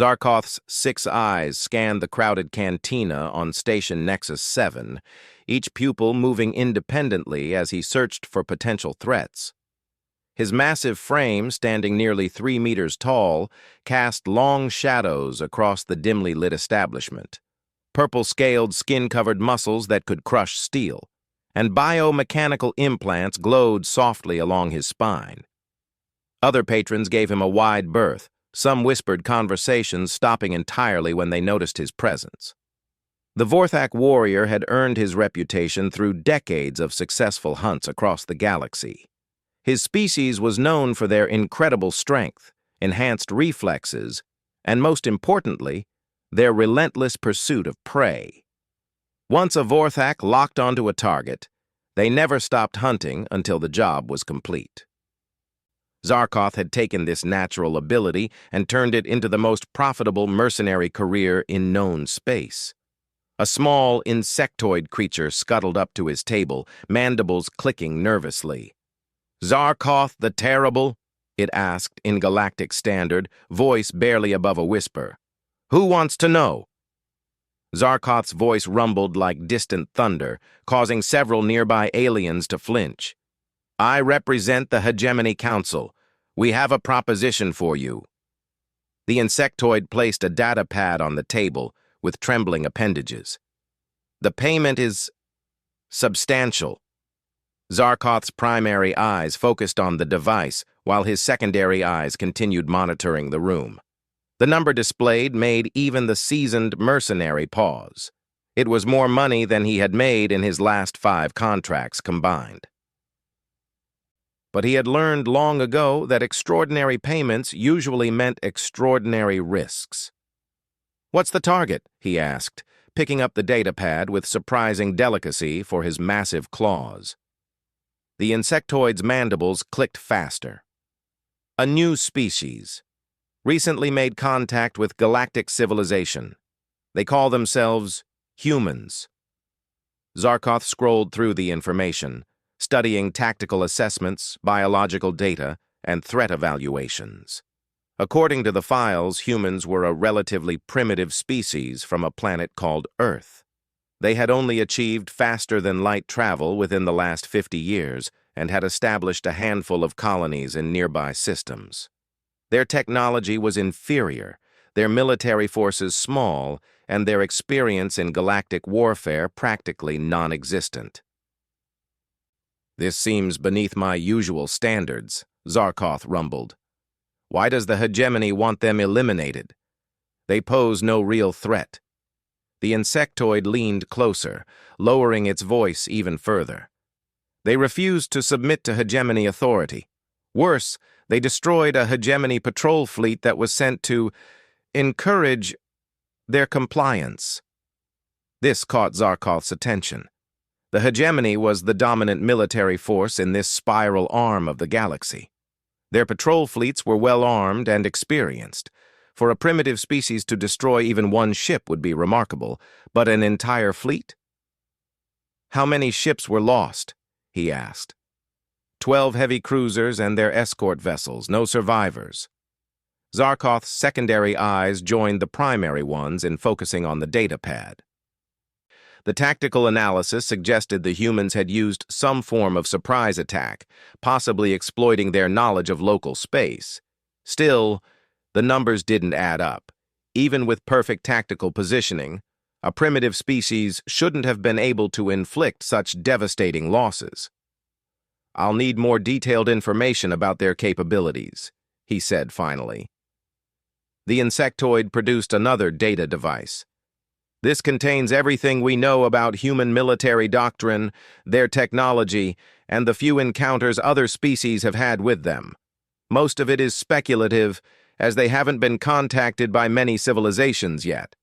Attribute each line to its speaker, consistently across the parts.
Speaker 1: Zarkoth's 6 eyes scanned the crowded cantina on Station Nexus 7, each pupil moving independently as he searched for potential threats. His massive frame, standing nearly 3 meters tall, cast long shadows across the dimly lit establishment. Purple-scaled, skin-covered muscles that could crush steel, and biomechanical implants glowed softly along his spine. Other patrons gave him a wide berth, some whispered conversations stopping entirely when they noticed his presence. The Vorthak warrior had earned his reputation through decades of successful hunts across the galaxy. His species was known for their incredible strength, enhanced reflexes, and most importantly, their relentless pursuit of prey. Once a Vorthak locked onto a target, they never stopped hunting until the job was complete. Zarkoth had taken this natural ability and turned it into the most profitable mercenary career in known space. A small insectoid creature scuttled up to his table, mandibles clicking nervously. "Zarkoth the Terrible?" it asked in galactic standard, voice barely above a whisper. "Who wants to know?" Zarkoth's voice rumbled like distant thunder, causing several nearby aliens to flinch. "I represent the Hegemony Council. We have a proposition for you." The insectoid placed a data pad on the table with trembling appendages. "The payment is substantial." Zarkoth's primary eyes focused on the device, while his secondary eyes continued monitoring the room. The number displayed made even the seasoned mercenary pause. It was more money than he had made in his last 5 contracts combined. But he had learned long ago that extraordinary payments usually meant extraordinary risks. "What's the target?" he asked, picking up the datapad with surprising delicacy for his massive claws. The insectoid's mandibles clicked faster. "A new species. Recently made contact with galactic civilization. They call themselves humans." Zarkoth scrolled through the information, studying tactical assessments, biological data, and threat evaluations. According to the files, humans were a relatively primitive species from a planet called Earth. They had only achieved faster-than-light travel within the last 50 years and had established a handful of colonies in nearby systems. Their technology was inferior, their military forces small, and their experience in galactic warfare practically non-existent. "This seems beneath my usual standards," Zarkoth rumbled. "Why does the Hegemony want them eliminated? They pose no real threat." The insectoid leaned closer, lowering its voice even further. "They refused to submit to Hegemony authority. Worse, they destroyed a Hegemony patrol fleet that was sent to encourage their compliance." This caught Zarkoth's attention. The Hegemony was the dominant military force in this spiral arm of the galaxy. Their patrol fleets were well-armed and experienced. For a primitive species to destroy even one ship would be remarkable, but an entire fleet? "How many ships were lost?" he asked. 12 heavy cruisers and their escort vessels, no survivors." Zarkoth's secondary eyes joined the primary ones in focusing on the datapad. The tactical analysis suggested the humans had used some form of surprise attack, possibly exploiting their knowledge of local space. Still, the numbers didn't add up. Even with perfect tactical positioning, a primitive species shouldn't have been able to inflict such devastating losses. "I'll need more detailed information about their capabilities," he said finally. The insectoid produced another data device. "This contains everything we know about human military doctrine, their technology, and the few encounters other species have had with them. Most of it is speculative, as they haven't been contacted by many civilizations yet."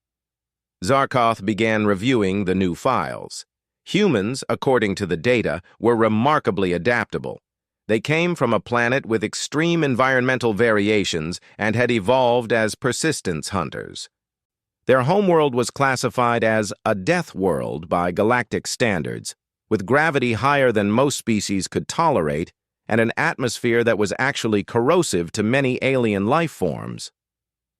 Speaker 1: Zarkoth began reviewing the new files. Humans, according to the data, were remarkably adaptable. They came from a planet with extreme environmental variations and had evolved as persistence hunters. Their homeworld was classified as a death world by galactic standards, with gravity higher than most species could tolerate and an atmosphere that was actually corrosive to many alien life forms.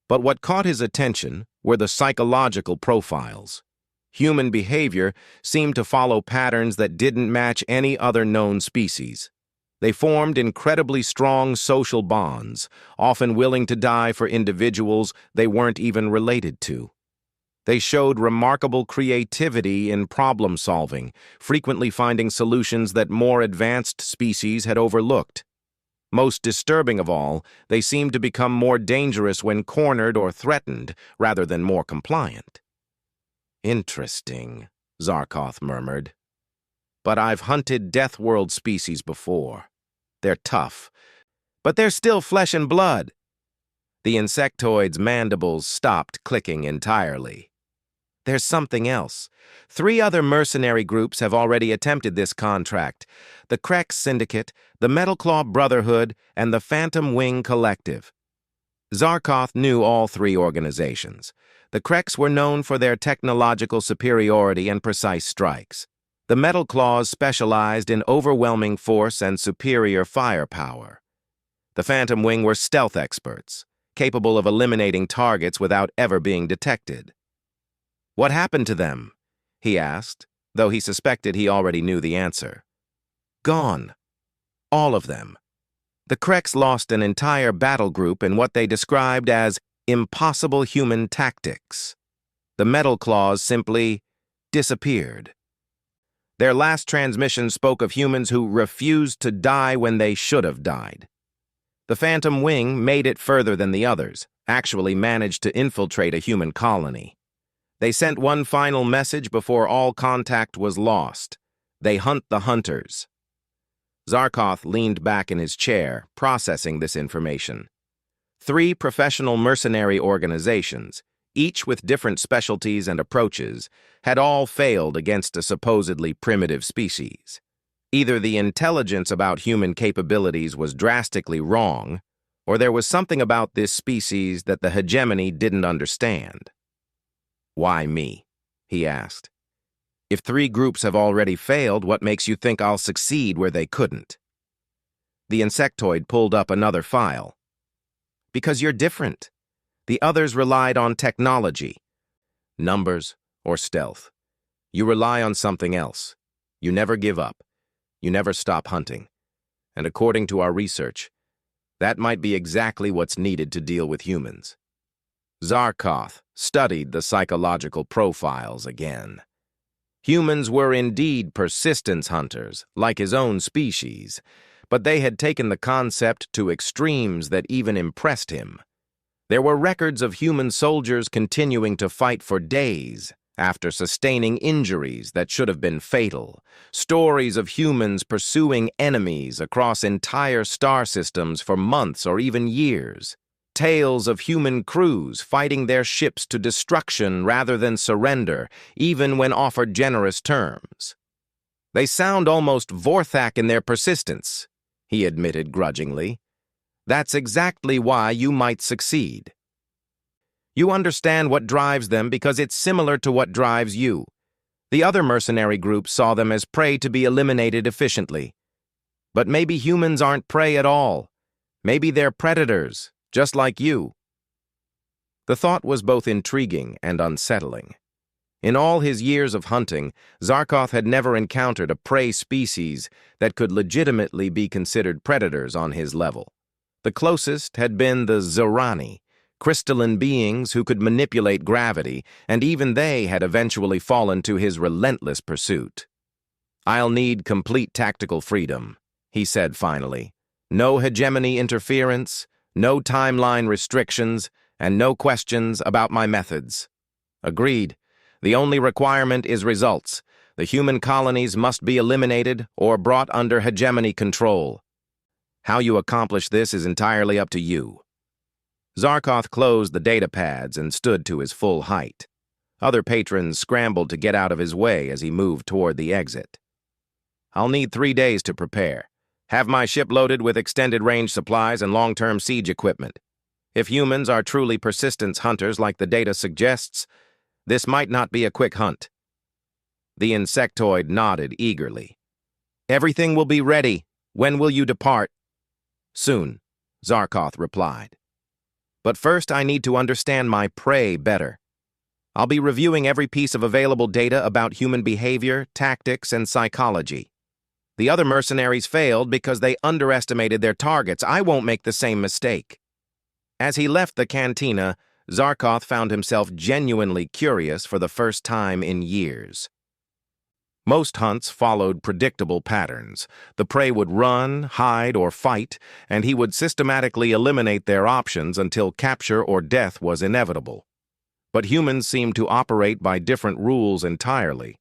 Speaker 1: But what caught his attention were the psychological profiles. Human behavior seemed to follow patterns that didn't match any other known species. They formed incredibly strong social bonds, often willing to die for individuals they weren't even related to. They showed remarkable creativity in problem-solving, frequently finding solutions that more advanced species had overlooked. Most disturbing of all, they seemed to become more dangerous when cornered or threatened, rather than more compliant. "Interesting," Zarkoth murmured. "But I've hunted Death World species before. They're tough, but they're still flesh and blood." The insectoid's mandibles stopped clicking entirely. "There's something else. 3 other mercenary groups have already attempted this contract: the Krex Syndicate, the Metalclaw Brotherhood, and the Phantom Wing Collective." Zarkoth knew all 3 organizations. The Krex were known for their technological superiority and precise strikes. The Metalclaws specialized in overwhelming force and superior firepower. The Phantom Wing were stealth experts, capable of eliminating targets without ever being detected. "What happened to them?" he asked, though he suspected he already knew the answer. "Gone. All of them." The Krex lost an entire battle group in what they described as impossible human tactics. The Metalclaws simply disappeared. Their last transmission spoke of humans who refused to die when they should have died. The Phantom Wing made it further than the others, actually managed to infiltrate a human colony. They sent one final message before all contact was lost: they hunt the hunters. Zarkoth leaned back in his chair, processing this information. 3 professional mercenary organizations, each with different specialties and approaches, had all failed against a supposedly primitive species. Either the intelligence about human capabilities was drastically wrong, or there was something about this species that the hegemony didn't understand. "Why me?" he asked. "If 3 groups have already failed, what makes you think I'll succeed where they couldn't?" The insectoid pulled up another file. "Because you're different. The others relied on technology, numbers, or stealth. You rely on something else. You never give up. You never stop hunting. And according to our research, that might be exactly what's needed to deal with humans." Zarkoth studied the psychological profiles again. Humans were indeed persistence hunters, like his own species, but they had taken the concept to extremes that even impressed him. There were records of human soldiers continuing to fight for days after sustaining injuries that should have been fatal, stories of humans pursuing enemies across entire star systems for months or even years, tales of human crews fighting their ships to destruction rather than surrender, even when offered generous terms. "They sound almost Vorthak in their persistence," he admitted grudgingly. "That's exactly why you might succeed. You understand what drives them because it's similar to what drives you. The other mercenary groups saw them as prey to be eliminated efficiently. But maybe humans aren't prey at all. Maybe they're predators, just like you." The thought was both intriguing and unsettling. In all his years of hunting, Zarkoth had never encountered a prey species that could legitimately be considered predators on his level. The closest had been the Zerani, crystalline beings who could manipulate gravity, and even they had eventually fallen to his relentless pursuit. "I'll need complete tactical freedom," he said finally. "No hegemony interference, no timeline restrictions, and no questions about my methods." "Agreed. The only requirement is results. The human colonies must be eliminated or brought under hegemony control. How you accomplish this is entirely up to you." Zarkoth closed the data pads and stood to his full height. Other patrons scrambled to get out of his way as he moved toward the exit. "I'll need 3 days to prepare. Have my ship loaded with extended-range supplies and long-term siege equipment. If humans are truly persistence hunters like the data suggests, this might not be a quick hunt." The insectoid nodded eagerly. "Everything will be ready. When will you depart?" "Soon," Zarkoth replied. But first I need to understand my prey better. I'll be reviewing every piece of available data about human behavior, tactics, and psychology. The other mercenaries failed because they underestimated their targets. I won't make the same mistake. As he left the cantina, Zarkoth found himself genuinely curious for the first time in years. Most hunts followed predictable patterns. The prey would run, hide, or fight, and he would systematically eliminate their options until capture or death was inevitable. But humans seemed to operate by different rules entirely.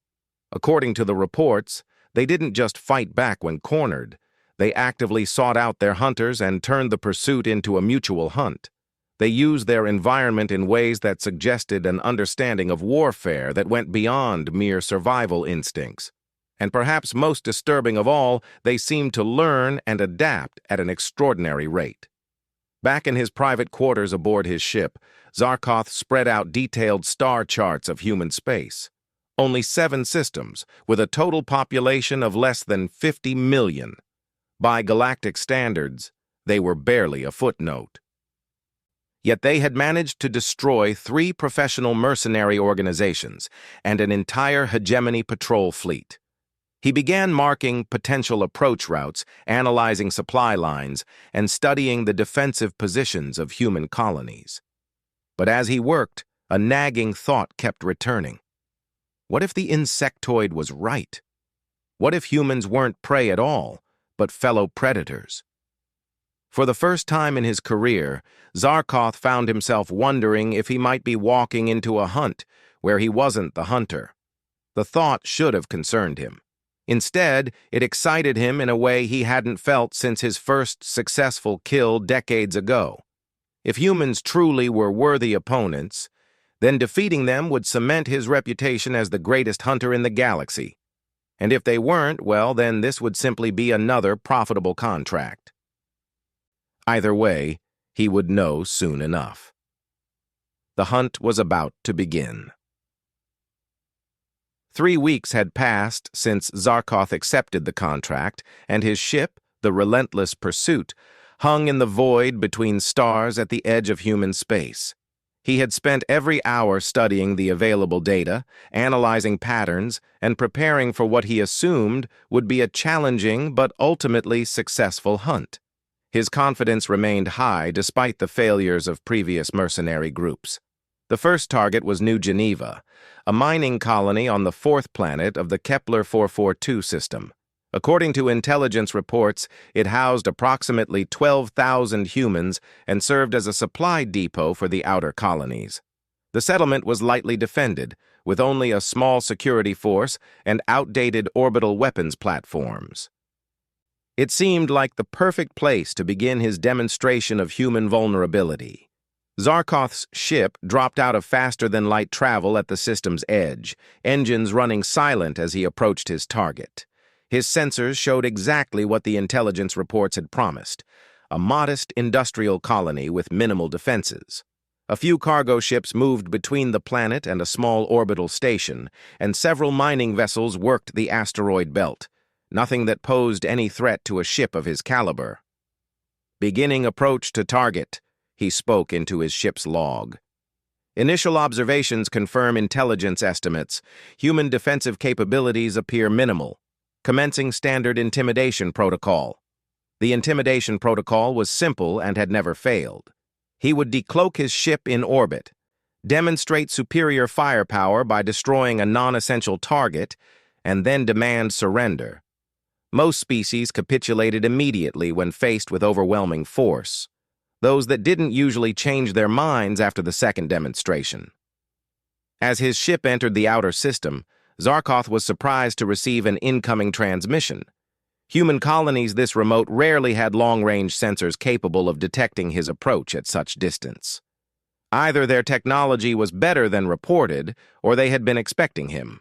Speaker 1: According to the reports, they didn't just fight back when cornered. They actively sought out their hunters and turned the pursuit into a mutual hunt. They used their environment in ways that suggested an understanding of warfare that went beyond mere survival instincts. And perhaps most disturbing of all, they seemed to learn and adapt at an extraordinary rate. Back in his private quarters aboard his ship, Zarkoth spread out detailed star charts of human space. Only 7 systems, with a total population of less than 50 million. By galactic standards, they were barely a footnote. Yet they had managed to destroy 3 professional mercenary organizations and an entire hegemony patrol fleet. He began marking potential approach routes, analyzing supply lines, and studying the defensive positions of human colonies. But as he worked, a nagging thought kept returning. What if the insectoid was right? What if humans weren't prey at all, but fellow predators? For the first time in his career, Zarkoth found himself wondering if he might be walking into a hunt where he wasn't the hunter. The thought should have concerned him. Instead, it excited him in a way he hadn't felt since his first successful kill decades ago. If humans truly were worthy opponents, then defeating them would cement his reputation as the greatest hunter in the galaxy. And if they weren't, well, then this would simply be another profitable contract. Either way, he would know soon enough. The hunt was about to begin. 3 weeks had passed since Zarkoth accepted the contract, and his ship, the Relentless Pursuit, hung in the void between stars at the edge of human space. He had spent every hour studying the available data, analyzing patterns, and preparing for what he assumed would be a challenging but ultimately successful hunt. His confidence remained high despite the failures of previous mercenary groups. The first target was New Geneva, a mining colony on the 4th planet of the Kepler 442 system. According to intelligence reports, it housed approximately 12,000 humans and served as a supply depot for the outer colonies. The settlement was lightly defended, with only a small security force and outdated orbital weapons platforms. It seemed like the perfect place to begin his demonstration of human vulnerability. Zarkoth's ship dropped out of faster-than-light travel at the system's edge, engines running silent as he approached his target. His sensors showed exactly what the intelligence reports had promised, a modest industrial colony with minimal defenses. A few cargo ships moved between the planet and a small orbital station, and several mining vessels worked the asteroid belt. Nothing that posed any threat to a ship of his caliber. Beginning approach to target, he spoke into his ship's log. Initial observations confirm intelligence estimates. Human defensive capabilities appear minimal. Commencing standard intimidation protocol. The intimidation protocol was simple and had never failed. He would decloak his ship in orbit, demonstrate superior firepower by destroying a non-essential target, and then demand surrender. Most species capitulated immediately when faced with overwhelming force. Those that didn't usually change their minds after the second demonstration. As his ship entered the outer system, Zarkoth was surprised to receive an incoming transmission. Human colonies this remote rarely had long-range sensors capable of detecting his approach at such distance. Either their technology was better than reported, or they had been expecting him.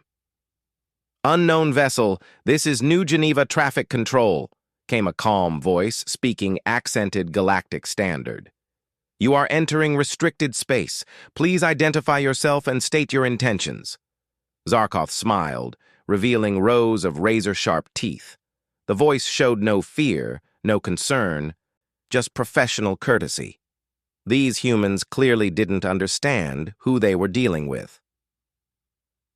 Speaker 1: "Unknown vessel, this is New Geneva Traffic Control," came a calm voice speaking accented galactic standard. "You are entering restricted space. Please identify yourself and state your intentions." Zarkoth smiled, revealing rows of razor-sharp teeth. The voice showed no fear, no concern, just professional courtesy. These humans clearly didn't understand who they were dealing with.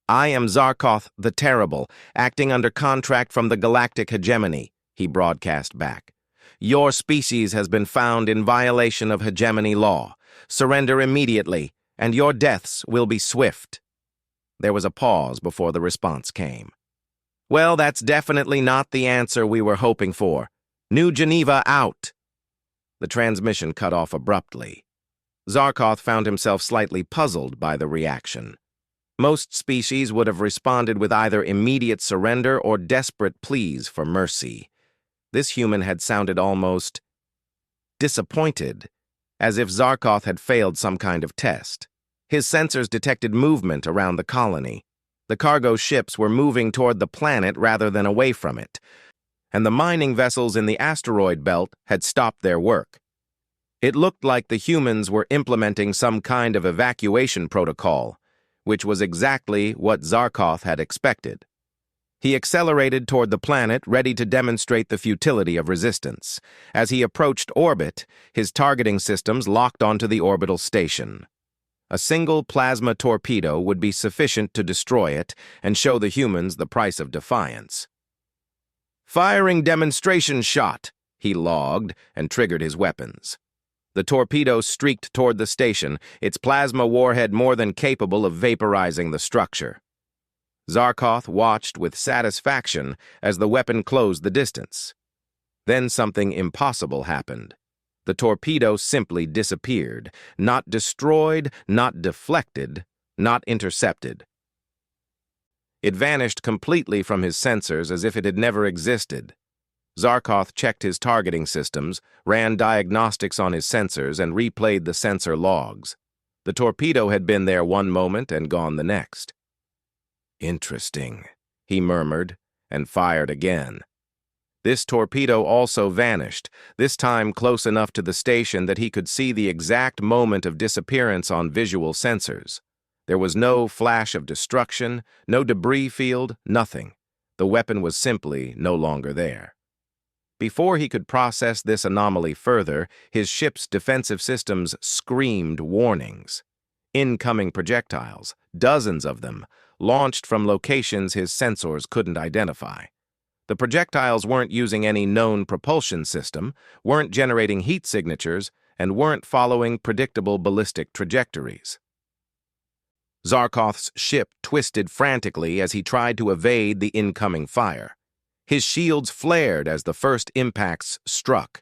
Speaker 1: "I am Zarkoth the Terrible, acting under contract from the galactic hegemony," he broadcast back. "Your species has been found in violation of hegemony law. Surrender immediately, and your deaths will be swift." There was a pause before the response came. "Well, that's definitely not the answer we were hoping for. New Geneva out." The transmission cut off abruptly. Zarkoth found himself slightly puzzled by the reaction. Most species would have responded with either immediate surrender or desperate pleas for mercy. This human had sounded almost disappointed, as if Zarkoth had failed some kind of test. His sensors detected movement around the colony. The cargo ships were moving toward the planet rather than away from it, and the mining vessels in the asteroid belt had stopped their work. It looked like the humans were implementing some kind of evacuation protocol, which was exactly what Zarkoth had expected. He accelerated toward the planet, ready to demonstrate the futility of resistance. As he approached orbit, his targeting systems locked onto the orbital station. A single plasma torpedo would be sufficient to destroy it and show the humans the price of defiance. "Firing demonstration shot," he logged and triggered his weapons. The torpedo streaked toward the station, its plasma warhead more than capable of vaporizing the structure. Zarkoth watched with satisfaction as the weapon closed the distance. Then something impossible happened. The torpedo simply disappeared, not destroyed, not deflected, not intercepted. It vanished completely from his sensors as if it had never existed. Zarkoth checked his targeting systems, ran diagnostics on his sensors, and replayed the sensor logs. The torpedo had been there one moment and gone the next. "Interesting," he murmured, and fired again. This torpedo also vanished, this time close enough to the station that he could see the exact moment of disappearance on visual sensors. There was no flash of destruction, no debris field, nothing. The weapon was simply no longer there. Before he could process this anomaly further, his ship's defensive systems screamed warnings. Incoming projectiles, dozens of them, launched from locations his sensors couldn't identify. The projectiles weren't using any known propulsion system, weren't generating heat signatures, and weren't following predictable ballistic trajectories. Zarkoth's ship twisted frantically as he tried to evade the incoming fire. His shields flared as the first impacts struck.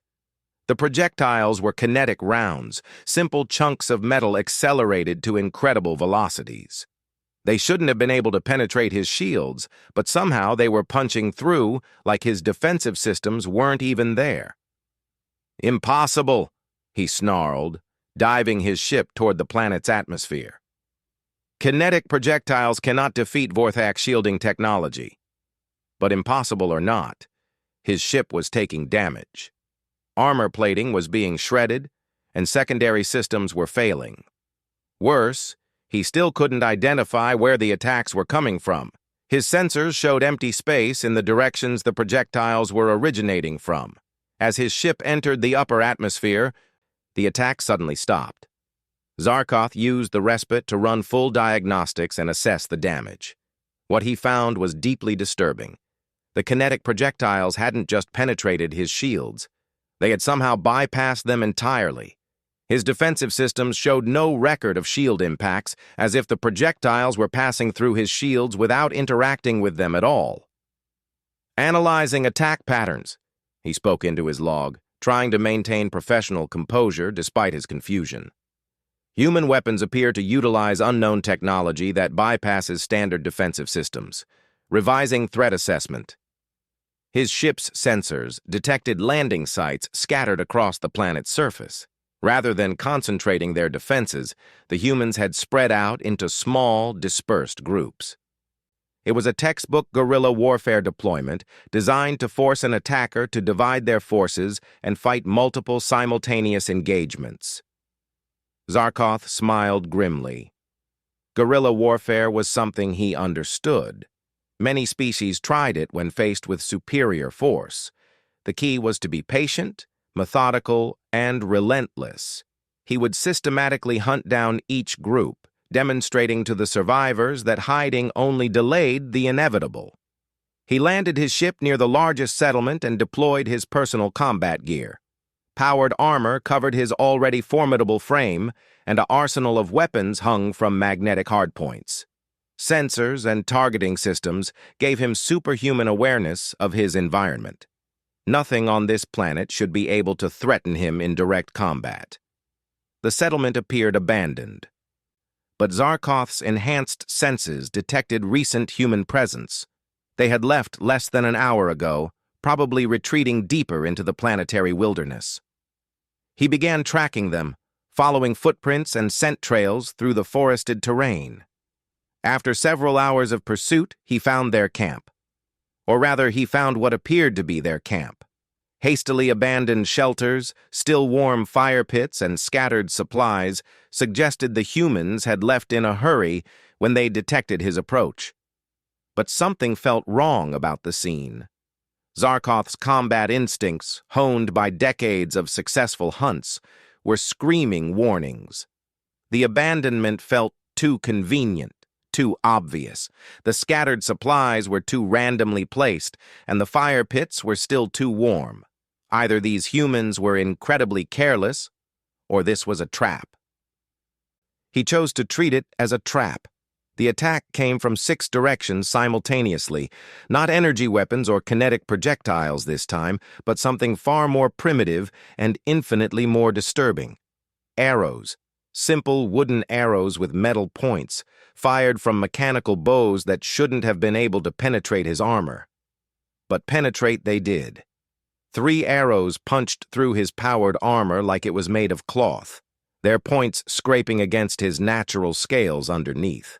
Speaker 1: The projectiles were kinetic rounds, simple chunks of metal accelerated to incredible velocities. They shouldn't have been able to penetrate his shields, but somehow they were punching through like his defensive systems weren't even there. "Impossible," he snarled, diving his ship toward the planet's atmosphere. "Kinetic projectiles cannot defeat Vorthak shielding technology." But impossible or not, his ship was taking damage. Armor plating was being shredded, and secondary systems were failing. Worse, he still couldn't identify where the attacks were coming from. His sensors showed empty space in the directions the projectiles were originating from. As his ship entered the upper atmosphere, the attack suddenly stopped. Zarkoth used the respite to run full diagnostics and assess the damage. What he found was deeply disturbing. The kinetic projectiles hadn't just penetrated his shields. They had somehow bypassed them entirely. His defensive systems showed no record of shield impacts, as if the projectiles were passing through his shields without interacting with them at all. "Analyzing attack patterns," he spoke into his log, trying to maintain professional composure despite his confusion. "Human weapons appear to utilize unknown technology that bypasses standard defensive systems. Revising threat assessment." His ship's sensors detected landing sites scattered across the planet's surface. Rather than concentrating their defenses, the humans had spread out into small, dispersed groups. It was a textbook guerrilla warfare deployment designed to force an attacker to divide their forces and fight multiple simultaneous engagements. Zarkoth smiled grimly. Guerrilla warfare was something he understood. Many species tried it when faced with superior force. The key was to be patient, methodical, and relentless. He would systematically hunt down each group, demonstrating to the survivors that hiding only delayed the inevitable. He landed his ship near the largest settlement and deployed his personal combat gear. Powered armor covered his already formidable frame, and an arsenal of weapons hung from magnetic hardpoints. Sensors and targeting systems gave him superhuman awareness of his environment. Nothing on this planet should be able to threaten him in direct combat. The settlement appeared abandoned. But Zarkoth's enhanced senses detected recent human presence. They had left less than an hour ago, probably retreating deeper into the planetary wilderness. He began tracking them, following footprints and scent trails through the forested terrain. After several hours of pursuit, he found their camp. Or rather, he found what appeared to be their camp. Hastily abandoned shelters, still warm fire pits, and scattered supplies suggested the humans had left in a hurry when they detected his approach. But something felt wrong about the scene. Zarkoth's combat instincts, honed by decades of successful hunts, were screaming warnings. The abandonment felt too convenient, too obvious. The scattered supplies were too randomly placed, and the fire pits were still too warm. Either these humans were incredibly careless, or this was a trap. He chose to treat it as a trap. The attack came from 6 directions simultaneously, not energy weapons or kinetic projectiles this time, but something far more primitive and infinitely more disturbing. Arrows, simple wooden arrows with metal points, fired from mechanical bows that shouldn't have been able to penetrate his armor. But penetrate they did. 3 arrows punched through his powered armor like it was made of cloth, their points scraping against his natural scales underneath.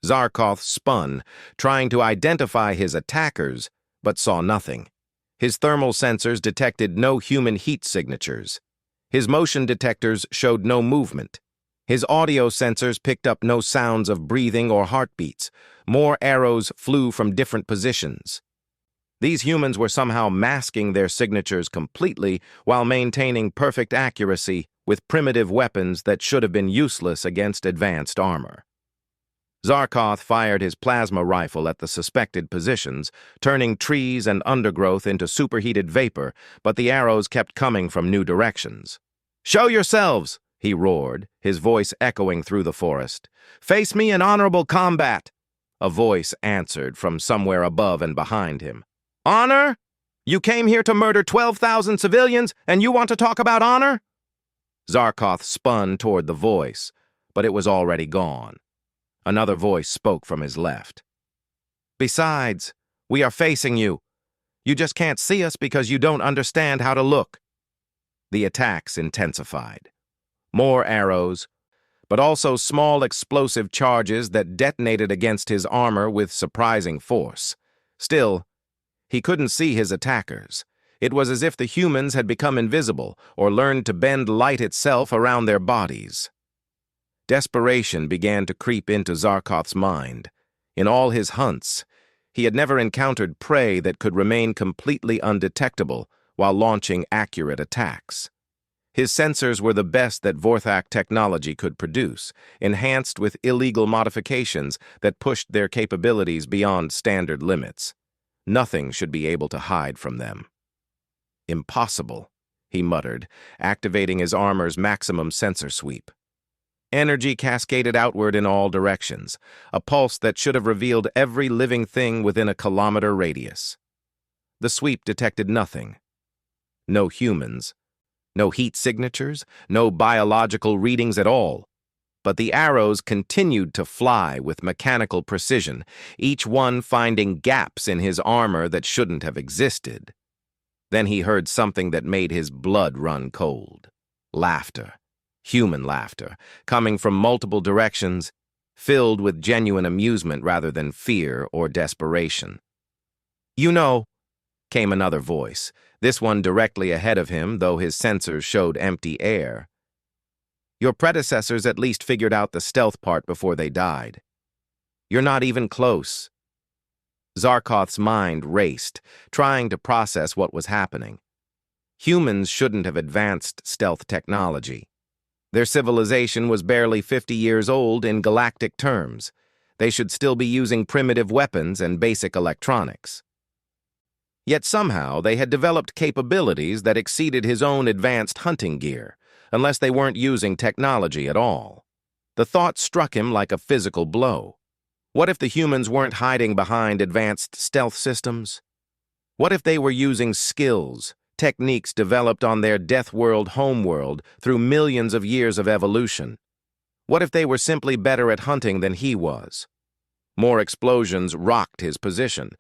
Speaker 1: Zarkoth spun, trying to identify his attackers, but saw nothing. His thermal sensors detected no human heat signatures. His motion detectors showed no movement. His audio sensors picked up no sounds of breathing or heartbeats. More arrows flew from different positions. These humans were somehow masking their signatures completely while maintaining perfect accuracy with primitive weapons that should have been useless against advanced armor. Zarkoth fired his plasma rifle at the suspected positions, turning trees and undergrowth into superheated vapor, but the arrows kept coming from new directions. "Show yourselves!" he roared, his voice echoing through the forest. "Face me in honorable combat!" A voice answered from somewhere above and behind him. "Honor? You came here to murder 12,000 civilians, and you want to talk about honor?" Zarkoth spun toward the voice, but it was already gone. Another voice spoke from his left. "Besides, we are facing you. You just can't see us because you don't understand how to look." The attacks intensified. More arrows, but also small explosive charges that detonated against his armor with surprising force. Still, he couldn't see his attackers. It was as if the humans had become invisible or learned to bend light itself around their bodies. Desperation began to creep into Zarkoth's mind. In all his hunts, he had never encountered prey that could remain completely undetectable while launching accurate attacks. His sensors were the best that Vorthak technology could produce, enhanced with illegal modifications that pushed their capabilities beyond standard limits. Nothing should be able to hide from them. "Impossible," he muttered, activating his armor's maximum sensor sweep. Energy cascaded outward in all directions, a pulse that should have revealed every living thing within a kilometer radius. The sweep detected nothing. No humans, no heat signatures, no biological readings at all. But the arrows continued to fly with mechanical precision, each one finding gaps in his armor that shouldn't have existed. Then he heard something that made his blood run cold. Laughter. Human laughter, coming from multiple directions, filled with genuine amusement rather than fear or desperation. "You know," came another voice, this one directly ahead of him, though his sensors showed empty air. "Your predecessors at least figured out the stealth part before they died. You're not even close." Zarkoth's mind raced, trying to process what was happening. Humans shouldn't have advanced stealth technology. Their civilization was barely 50 years old in galactic terms. They should still be using primitive weapons and basic electronics. Yet somehow they had developed capabilities that exceeded his own advanced hunting gear, unless they weren't using technology at all. The thought struck him like a physical blow. What if the humans weren't hiding behind advanced stealth systems? What if they were using skills, techniques developed on their Death World homeworld through millions of years of evolution? What if they were simply better at hunting than he was? More explosions rocked his position.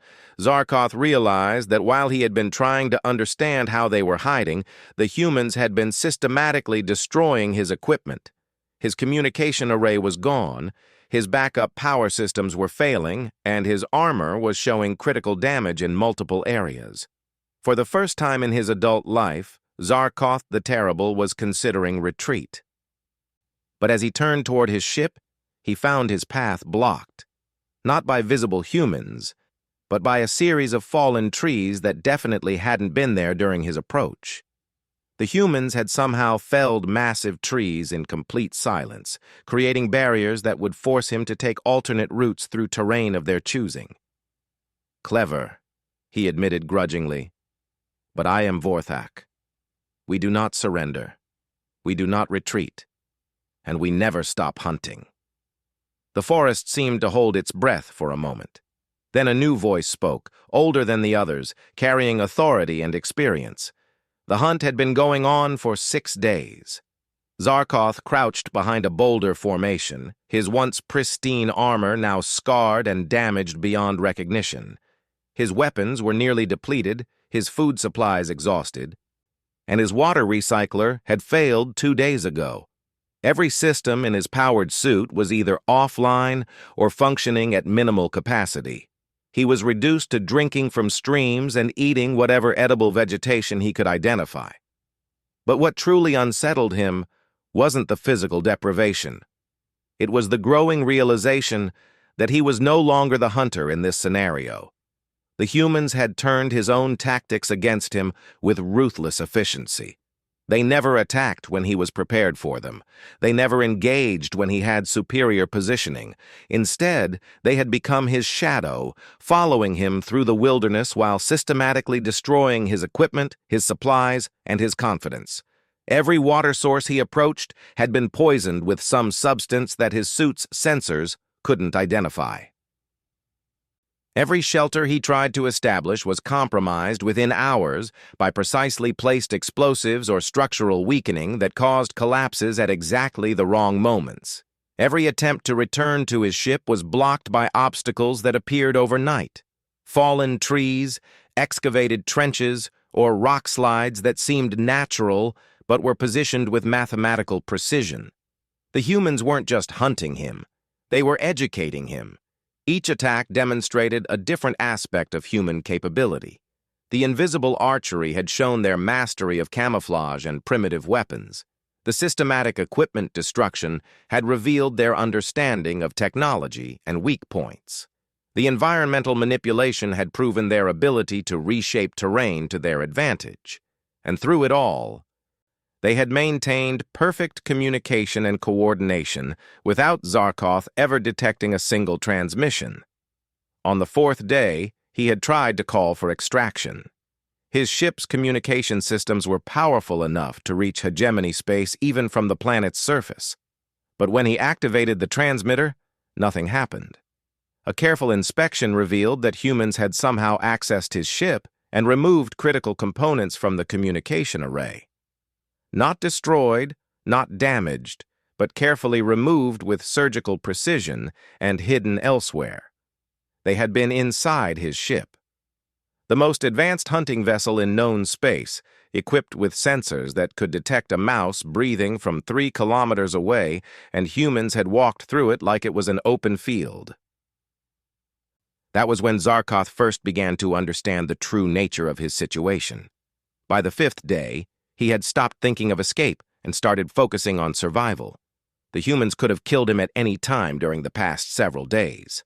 Speaker 1: Zarkoth realized that while he had been trying to understand how they were hiding, the humans had been systematically destroying his equipment. His communication array was gone, his backup power systems were failing, and his armor was showing critical damage in multiple areas. For the first time in his adult life, Zarkoth the Terrible was considering retreat. But as he turned toward his ship, he found his path blocked. Not by visible humans, but by a series of fallen trees that definitely hadn't been there during his approach. The humans had somehow felled massive trees in complete silence, creating barriers that would force him to take alternate routes through terrain of their choosing. Clever, he admitted grudgingly. But I am Vorthak. We do not surrender. We do not retreat. And we never stop hunting. The forest seemed to hold its breath for a moment. Then a new voice spoke, older than the others, carrying authority and experience. The hunt had been going on for 6 days. Zarkoth crouched behind a boulder formation, his once pristine armor now scarred and damaged beyond recognition. His weapons were nearly depleted, his food supplies exhausted, and his water recycler had failed 2 days ago. Every system in his powered suit was either offline or functioning at minimal capacity. He was reduced to drinking from streams and eating whatever edible vegetation he could identify. But what truly unsettled him wasn't the physical deprivation. It was the growing realization that he was no longer the hunter in this scenario. The humans had turned his own tactics against him with ruthless efficiency. They never attacked when he was prepared for them. They never engaged when he had superior positioning. Instead, they had become his shadow, following him through the wilderness while systematically destroying his equipment, his supplies, and his confidence. Every water source he approached had been poisoned with some substance that his suit's sensors couldn't identify. Every shelter he tried to establish was compromised within hours by precisely placed explosives or structural weakening that caused collapses at exactly the wrong moments. Every attempt to return to his ship was blocked by obstacles that appeared overnight. Fallen trees, excavated trenches, or rock slides that seemed natural but were positioned with mathematical precision. The humans weren't just hunting him, they were educating him. Each attack demonstrated a different aspect of human capability. The invisible archery had shown their mastery of camouflage and primitive weapons. The systematic equipment destruction had revealed their understanding of technology and weak points. The environmental manipulation had proven their ability to reshape terrain to their advantage. And through it all, they had maintained perfect communication and coordination without Zarkoth ever detecting a single transmission. On the 4th day, he had tried to call for extraction. His ship's communication systems were powerful enough to reach hegemony space even from the planet's surface. But when he activated the transmitter, nothing happened. A careful inspection revealed that humans had somehow accessed his ship and removed critical components from the communication array. Not destroyed, not damaged, but carefully removed with surgical precision and hidden elsewhere. They had been inside his ship. The most advanced hunting vessel in known space, equipped with sensors that could detect a mouse breathing from 3 kilometers away, and humans had walked through it like it was an open field. That was when Zarkoth first began to understand the true nature of his situation. By the 5th day, he had stopped thinking of escape and started focusing on survival. The humans could have killed him at any time during the past several days.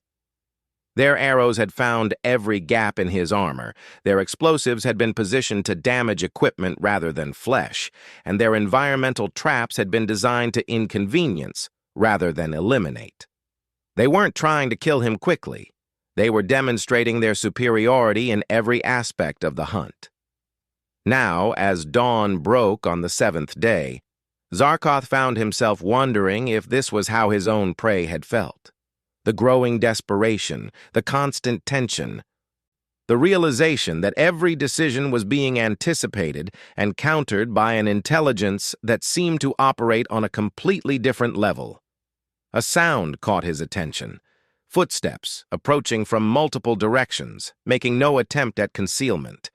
Speaker 1: Their arrows had found every gap in his armor, their explosives had been positioned to damage equipment rather than flesh, and their environmental traps had been designed to inconvenience rather than eliminate. They weren't trying to kill him quickly. They were demonstrating their superiority in every aspect of the hunt. Now, as dawn broke on the seventh day, Zarkoth found himself wondering if this was how his own prey had felt. The growing desperation, the constant tension, the realization that every decision was being anticipated and countered by an intelligence that seemed to operate on a completely different level. A sound caught his attention. Footsteps approaching from multiple directions, making no attempt at concealment.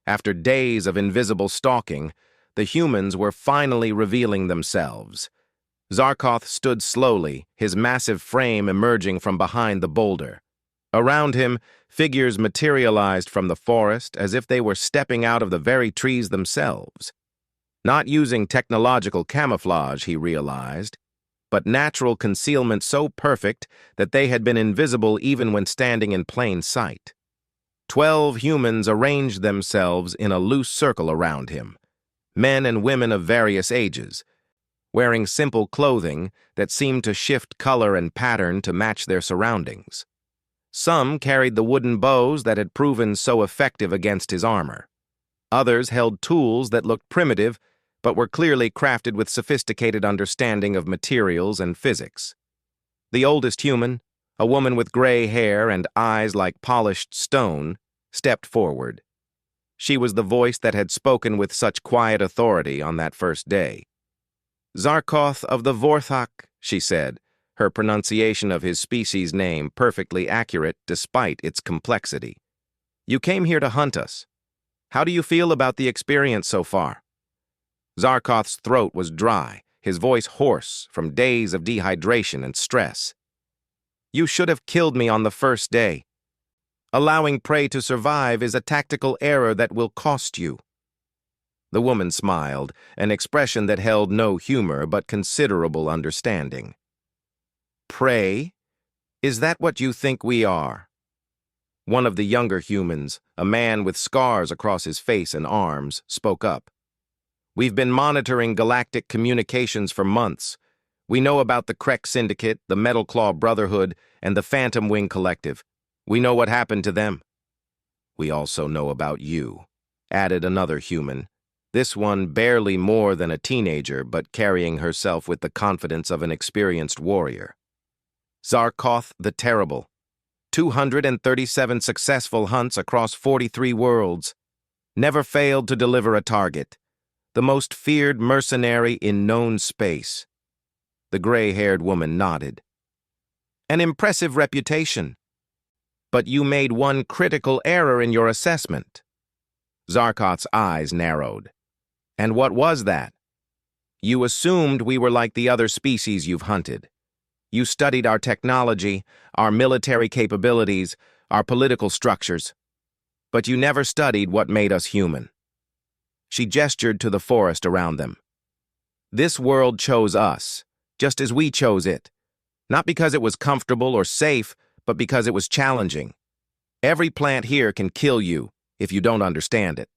Speaker 1: After days of invisible stalking, the humans were finally revealing themselves. Zarkoth stood slowly, his massive frame emerging from behind the boulder. Around him, figures materialized from the forest as if they were stepping out of the very trees themselves. Not using technological camouflage, he realized, but natural concealment so perfect that they had been invisible even when standing in plain sight. 12 humans arranged themselves in a loose circle around him, men and women of various ages, wearing simple clothing that seemed to shift color and pattern to match their surroundings. Some carried the wooden bows that had proven so effective against his armor. Others held tools that looked primitive but were clearly crafted with sophisticated understanding of materials and physics. The oldest human, a woman with gray hair and eyes like polished stone, stepped forward. She was the voice that had spoken with such quiet authority on that first day. "Zarkoth of the Vorthak," she said, her pronunciation of his species' name perfectly accurate despite its complexity. "You came here to hunt us. How do you feel about the experience so far?" Zarkoth's throat was dry, his voice hoarse from days of dehydration and stress. "You should have killed me on the first day. Allowing prey to survive is a tactical error that will cost you." The woman smiled, an expression that held no humor but considerable understanding. "Prey? Is that what you think we are?" One of the younger humans, a man with scars across his face and arms, spoke up. "We've been monitoring galactic communications for months. We know about the Krek Syndicate, the Metal Claw Brotherhood, and the Phantom Wing Collective. We know what happened to them." "We also know about you," added another human, this one barely more than a teenager but carrying herself with the confidence of an experienced warrior. "Zarkoth the Terrible. 237 successful hunts across 43 worlds. Never failed to deliver a target. The most feared mercenary in known space." The gray-haired woman nodded. "An impressive reputation. But you made one critical error in your assessment." Zarkoth's eyes narrowed. "And what was that?" "You assumed we were like the other species you've hunted. You studied our technology, our military capabilities, our political structures. But you never studied what made us human." She gestured to the forest around them. "This world chose us, just as we chose it. Not because it was comfortable or safe, but because it was challenging. Every plant here can kill you if you don't understand it.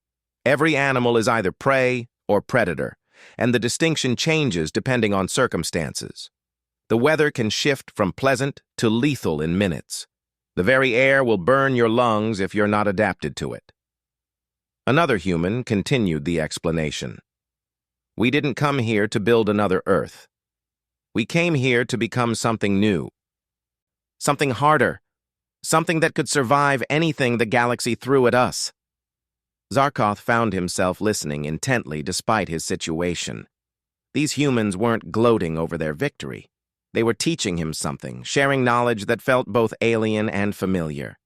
Speaker 1: Every animal is either prey or predator, and the distinction changes depending on circumstances. The weather can shift from pleasant to lethal in minutes. The very air will burn your lungs if you're not adapted to it." Another human continued the explanation. "We didn't come here to build another Earth. We came here to become something new. Something harder. Something that could survive anything the galaxy threw at us." Zarkoth found himself listening intently despite his situation. These humans weren't gloating over their victory. They were teaching him something, sharing knowledge that felt both alien and familiar.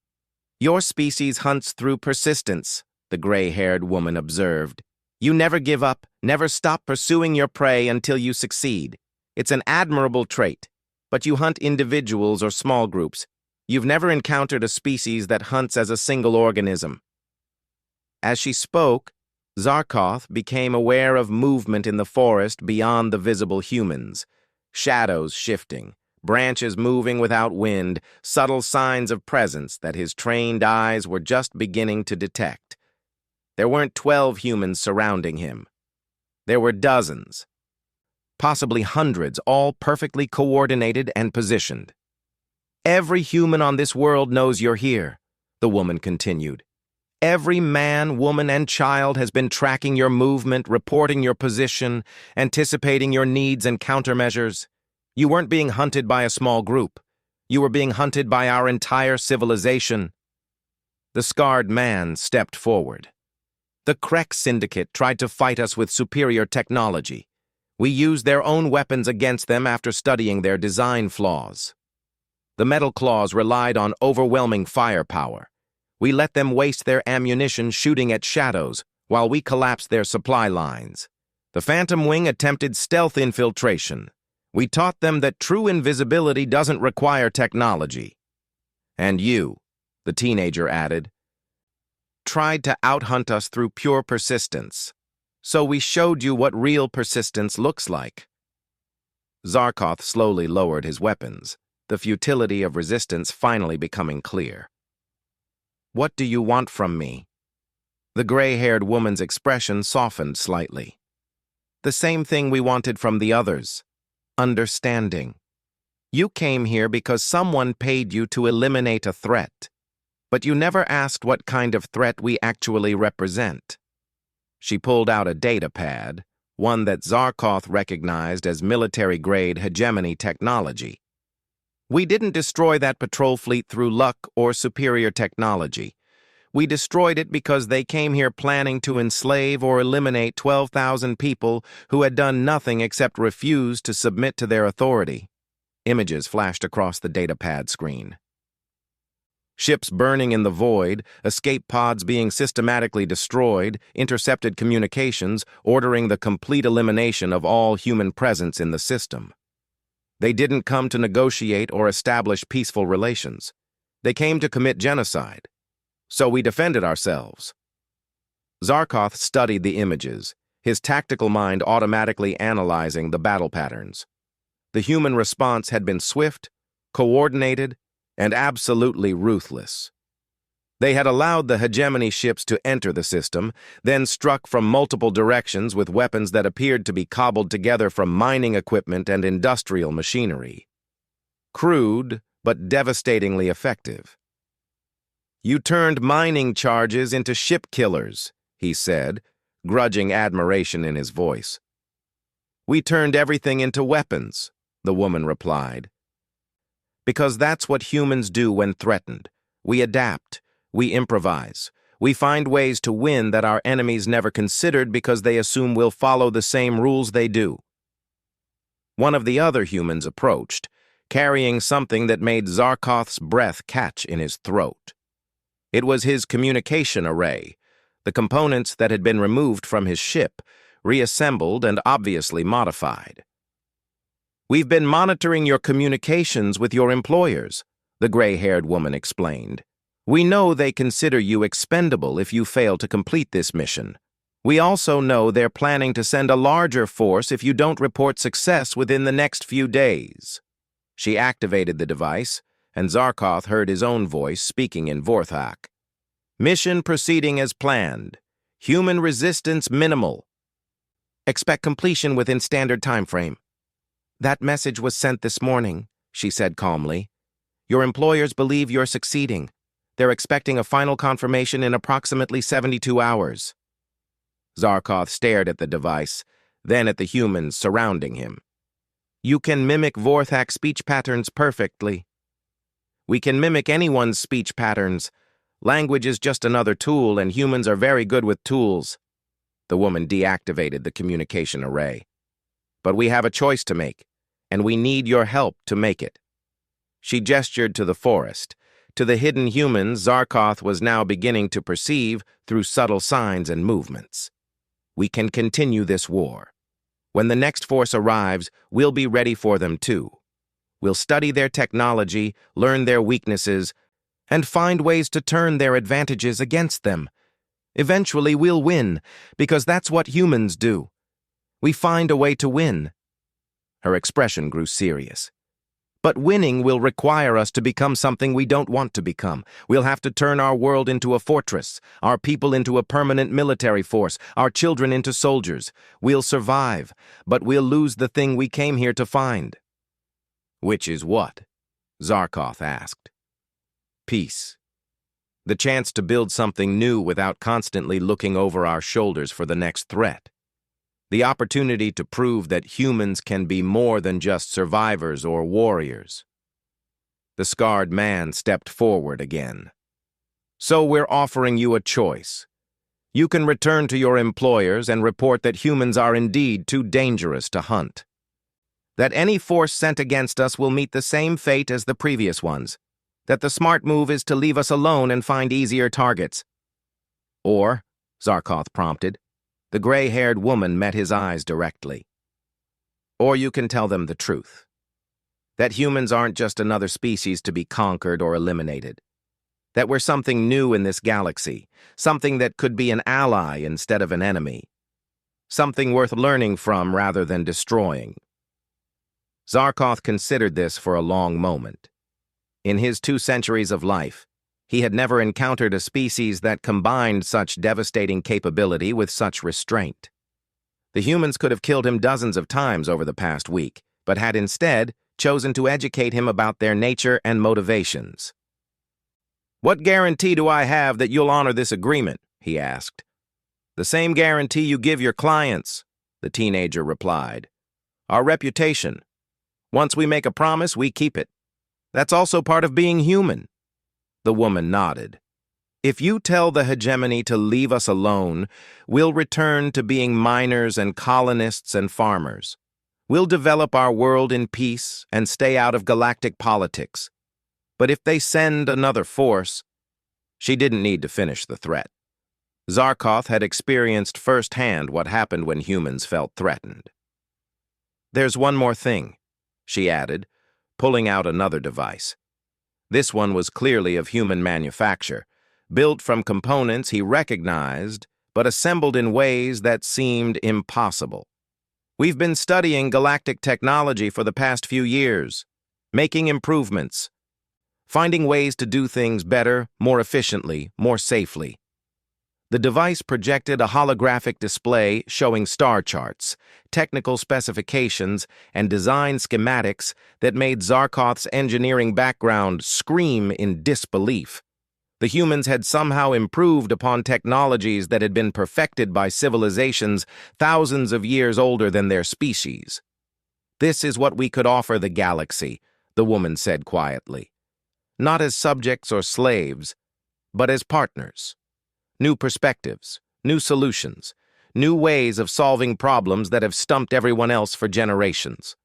Speaker 1: "Your species hunts through persistence," the gray-haired woman observed. "You never give up, never stop pursuing your prey until you succeed. It's an admirable trait, but you hunt individuals or small groups. You've never encountered a species that hunts as a single organism." As she spoke, Zarkoth became aware of movement in the forest beyond the visible humans, shadows shifting, branches moving without wind, subtle signs of presence that his trained eyes were just beginning to detect. There weren't 12 humans surrounding him. There were dozens, possibly hundreds, all perfectly coordinated and positioned. "Every human on this world knows you're here," the woman continued. "Every man, woman, and child has been tracking your movement, reporting your position, anticipating your needs and countermeasures. You weren't being hunted by a small group. You were being hunted by our entire civilization." The scarred man stepped forward. "The Krek Syndicate tried to fight us with superior technology. We used their own weapons against them after studying their design flaws. The metal claws relied on overwhelming firepower. We let them waste their ammunition shooting at shadows while we collapsed their supply lines. The Phantom Wing attempted stealth infiltration. We taught them that true invisibility doesn't require technology. And you," the teenager added, "tried to outhunt us through pure persistence. So we showed you what real persistence looks like." Zarkoth slowly lowered his weapons, the futility of resistance finally becoming clear. "What do you want from me?" The gray-haired woman's expression softened slightly. "The same thing we wanted from the others. Understanding. You came here because someone paid you to eliminate a threat, but you never asked what kind of threat we actually represent." She pulled out a data pad, one that Zarkoth recognized as military-grade hegemony technology. "We didn't destroy that patrol fleet through luck or superior technology. We destroyed it because they came here planning to enslave or eliminate 12,000 people who had done nothing except refuse to submit to their authority." Images flashed across the datapad screen. Ships burning in the void, escape pods being systematically destroyed, intercepted communications, ordering the complete elimination of all human presence in the system. They didn't come to negotiate or establish peaceful relations. They came to commit genocide. So we defended ourselves. Zarkoth studied the images, his tactical mind automatically analyzing the battle patterns. The human response had been swift, coordinated, and absolutely ruthless. They had allowed the hegemony ships to enter the system, then struck from multiple directions with weapons that appeared to be cobbled together from mining equipment and industrial machinery. Crude, but devastatingly effective. "You turned mining charges into ship killers," he said, grudging admiration in his voice. "We turned everything into weapons," the woman replied. "Because that's what humans do when threatened. We adapt. We improvise. We find ways to win that our enemies never considered because they assume we'll follow the same rules they do." One of the other humans approached, carrying something that made Zarkoth's breath catch in his throat. It was his communication array, the components that had been removed from his ship, reassembled and obviously modified. "We've been monitoring your communications with your employers," the gray-haired woman explained. "We know they consider you expendable if you fail to complete this mission. We also know they're planning to send a larger force if you don't report success within the next few days." She activated the device, and Zarkoth heard his own voice speaking in Vorthak. "Mission proceeding as planned. Human resistance minimal. Expect completion within standard time frame." "That message was sent this morning," she said calmly. "Your employers believe you're succeeding. They're expecting a final confirmation in approximately 72 hours. Zarkoth stared at the device, then at the humans surrounding him. "You can mimic Vorthak speech patterns perfectly." "We can mimic anyone's speech patterns. Language is just another tool, and humans are very good with tools." The woman deactivated the communication array. "But we have a choice to make, and we need your help to make it." She gestured to the forest. To the hidden humans, Zarkoth was now beginning to perceive through subtle signs and movements. "We can continue this war. When the next force arrives, we'll be ready for them too. We'll study their technology, learn their weaknesses, and find ways to turn their advantages against them. Eventually, we'll win, because that's what humans do. We find a way to win." Her expression grew serious. But winning will require us to become something we don't want to become. We'll have to turn our world into a fortress, our people into a permanent military force, our children into soldiers. We'll survive, but we'll lose the thing we came here to find." "Which is what?" Zarkoth asked. "Peace. The chance to build something new without constantly looking over our shoulders for the next threat. The opportunity to prove that humans can be more than just survivors or warriors." The scarred man stepped forward again. "So we're offering you a choice. You can return to your employers and report that humans are indeed too dangerous to hunt. That any force sent against us will meet the same fate as the previous ones. That the smart move is to leave us alone and find easier targets." "Or," Zarkoth prompted. The gray-haired woman met his eyes directly. "Or you can tell them the truth. That humans aren't just another species to be conquered or eliminated. That we're something new in this galaxy, something that could be an ally instead of an enemy. Something worth learning from rather than destroying." Zarkoth considered this for a long moment. In his 2 centuries of life, he had never encountered a species that combined such devastating capability with such restraint. The humans could have killed him dozens of times over the past week, but had instead chosen to educate him about their nature and motivations. "What guarantee do I have that you'll honor this agreement?" he asked. "The same guarantee you give your clients," the teenager replied. "Our reputation. Once we make a promise, we keep it. That's also part of being human." The woman nodded. "If you tell the hegemony to leave us alone, we'll return to being miners and colonists and farmers. We'll develop our world in peace and stay out of galactic politics. But if they send another force—" She didn't need to finish the threat. Zarkoth had experienced firsthand what happened when humans felt threatened. "There's one more thing," she added, pulling out another device. This one was clearly of human manufacture, built from components he recognized, but assembled in ways that seemed impossible. "We've been studying galactic technology for the past few years, making improvements, finding ways to do things better, more efficiently, more safely." The device projected a holographic display showing star charts, technical specifications, and design schematics that made Zarkoth's engineering background scream in disbelief. The humans had somehow improved upon technologies that had been perfected by civilizations thousands of years older than their species. "This is what we could offer the galaxy," the woman said quietly. "Not as subjects or slaves, but as partners. New perspectives, new solutions, new ways of solving problems that have stumped everyone else for generations."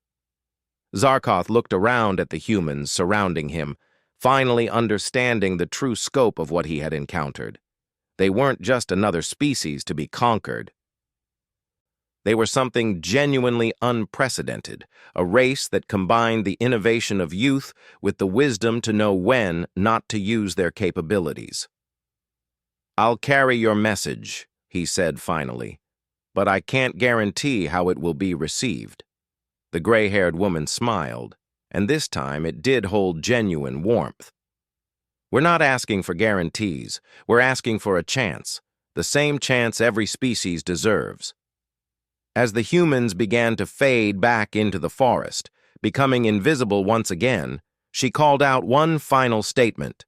Speaker 1: Zarkoth looked around at the humans surrounding him, finally understanding the true scope of what he had encountered. They weren't just another species to be conquered. They were something genuinely unprecedented, a race that combined the innovation of youth with the wisdom to know when not to use their capabilities. "I'll carry your message," he said finally, "but I can't guarantee how it will be received." The gray-haired woman smiled, and this time it did hold genuine warmth. "We're not asking for guarantees. We're asking for a chance, the same chance every species deserves." As the humans began to fade back into the forest, becoming invisible once again, she called out one final statement.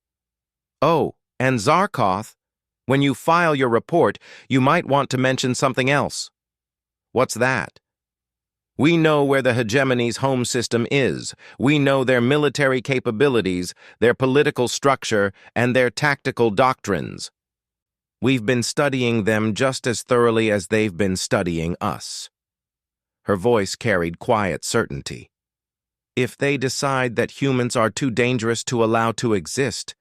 Speaker 1: "Oh, and Zarkoth, when you file your report, you might want to mention something else." "What's that?" "We know where the hegemony's home system is. We know their military capabilities, their political structure, and their tactical doctrines. We've been studying them just as thoroughly as they've been studying us." Her voice carried quiet certainty. "If they decide that humans are too dangerous to allow to exist,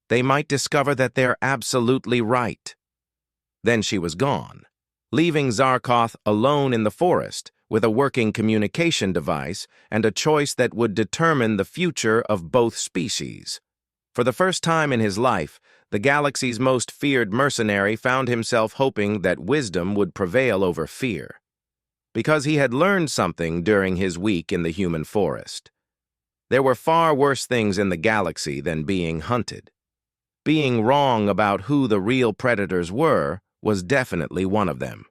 Speaker 1: they might discover that they're absolutely right." Then she was gone, leaving Zarkoth alone in the forest with a working communication device and a choice that would determine the future of both species. For the first time in his life, the galaxy's most feared mercenary found himself hoping that wisdom would prevail over fear, because he had learned something during his week in the human forest. There were far worse things in the galaxy than being hunted. Being wrong about who the real predators were was definitely one of them.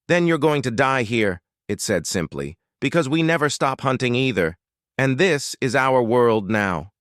Speaker 1: "Then you're going to die here," it said simply, "because we never stop hunting either. And this is our world now."